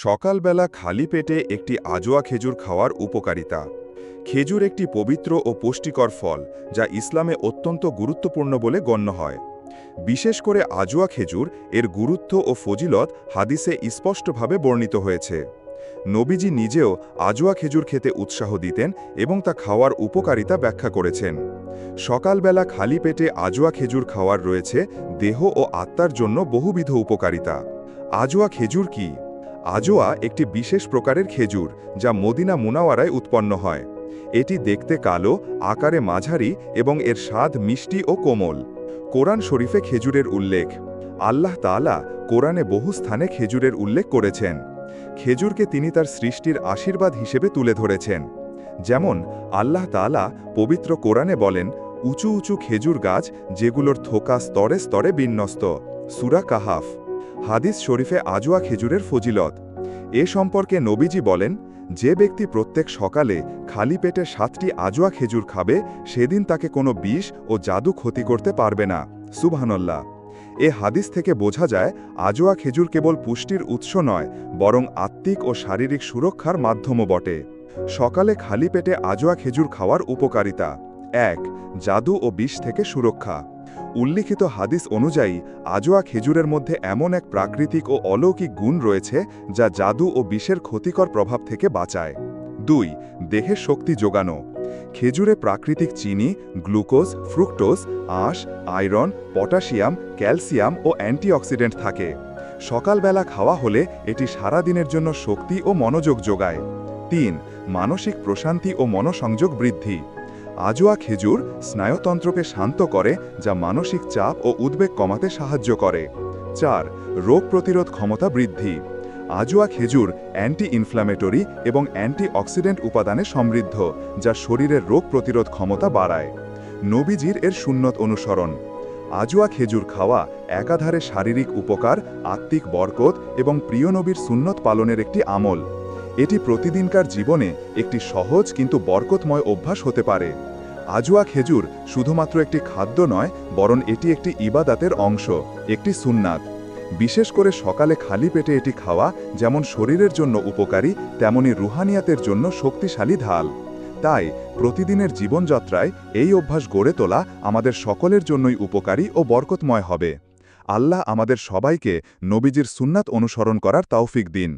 সকালবেলা খালি পেটে একটি আজোয়া খেজুর খাওয়ার উপকারিতা। খেজুর একটি পবিত্র ও পুষ্টিকর ফল, যা ইসলামে অত্যন্ত গুরুত্বপূর্ণ বলে গণ্য হয়। বিশেষ করে আজোয়া খেজুর এর গুরুত্ব ও ফজিলত হাদিসে স্পষ্টভাবে বর্ণিত হয়েছে। নবীজি নিজেও আজোয়া খেজুর খেতে উৎসাহ দিতেন এবং তা খাওয়ার উপকারিতা ব্যাখ্যা করেছেন। সকালবেলা খালি পেটে আজোয়া খেজুর খাওয়ার রয়েছে দেহ ও আত্মার জন্য বহুবিধ উপকারিতা। আজোয়া খেজুর কি? আজোয়া একটি বিশেষ প্রকারের খেজুর, যা মদিনা মুনাওয়ারায় উৎপন্ন হয়। এটি দেখতে কালো, আকারে মাঝারি এবং এর স্বাদ মিষ্টি ও কোমল। কোরআন শরীফে খেজুরের উল্লেখ। আল্লাহ তাআলা কোরআনে বহু স্থানে খেজুরের উল্লেখ করেছেন। খেজুরকে তিনি তার সৃষ্টির আশীর্বাদ হিসেবে তুলে ধরেছেন। যেমন আল্লাহ তাআলা পবিত্র কোরআনে বলেন, উঁচু উঁচু খেজুর গাছ যেগুলোর থোকা স্তরে স্তরে বিন্যস্ত। সূরা কাহাফ। হাদিস শরীফে আজোয়া খেজুরের ফজিলত। এ সম্পর্কে নবীজি বলেন, যে ব্যক্তি প্রত্যেক সকালে খালি পেটে 7টি আজোয়া খেজুর খাবে, সেদিন তাকে কোনো বিষ ও জাদু ক্ষতি করতে পারবে না। সুবহানাল্লাহ। এ হাদিস থেকে বোঝা যায়, আজোয়া খেজুর কেবল পুষ্টির উৎস নয়, বরং আত্মিক ও শারীরিক সুরক্ষার মাধ্যমও বটে। সকালে খালি পেটে আজোয়া খেজুর খাওয়ার উপকারিতা। 1. জাদু ও বিষ থেকে সুরক্ষা। উল্লিখিত হাদিস অনুযায়ী আজোয়া খেজুরের মধ্যে এমন এক প্রাকৃতিক ও অলৌকিক গুণ রয়েছে, যা জাদু ও বিষের ক্ষতিকর প্রভাব থেকে বাঁচায়। 2. দেহে শক্তি যোগানো। খেজুরে প্রাকৃতিক চিনি, গ্লুকোজ, ফ্রুক্টোজ, আঁশ, আয়রন, পটাশিয়াম, ক্যালসিয়াম ও অ্যান্টিঅক্সিডেন্ট থাকে। সকালবেলা খাওয়া হলে এটি সারা দিনের জন্য শক্তি ও মনোযোগ যোগায়। 3. মানসিক প্রশান্তি ও মনোসংযোগ বৃদ্ধি। আজোয়া খেজুর স্নায়ুতন্ত্রকে শান্ত করে, যা মানসিক চাপ ও উদ্বেগ কমাতে সাহায্য করে। 4. রোগ প্রতিরোধ ক্ষমতা বৃদ্ধি। আজোয়া খেজুর অ্যান্টি ইনফ্ল্যামেটরি এবং অ্যান্টিঅক্সিডেন্ট উপাদানে সমৃদ্ধ, যা শরীরের রোগ প্রতিরোধ ক্ষমতা বাড়ায়। নবীজির এর সুন্নত অনুসরণ। আজোয়া খেজুর খাওয়া একাধারে শারীরিক উপকার, আত্মিক বরকত এবং প্রিয় নবীর সুন্নত পালনের একটি আমল। এটি প্রতিদিনকার জীবনে একটি সহজ কিন্তু বরকতময় অভ্যাস হতে পারে। আজোয়া খেজুর শুধুমাত্র একটি খাদ্য নয়, বরং এটি একটি ইবাদাতের অংশ, একটি সুন্নাত। বিশেষ করে সকালে খালি পেটে এটি খাওয়া যেমন শরীরের জন্য উপকারী, তেমনি রুহানিয়াতের জন্য শক্তিশালী ঢাল। তাই প্রতিদিনের জীবনযাত্রায় এই অভ্যাস গড়ে তোলা আমাদের সকলের জন্যই উপকারী ও বরকতময় হবে। আল্লাহ আমাদের সবাইকে নবীজির সুন্নাত অনুসরণ করার তৌফিক দিন।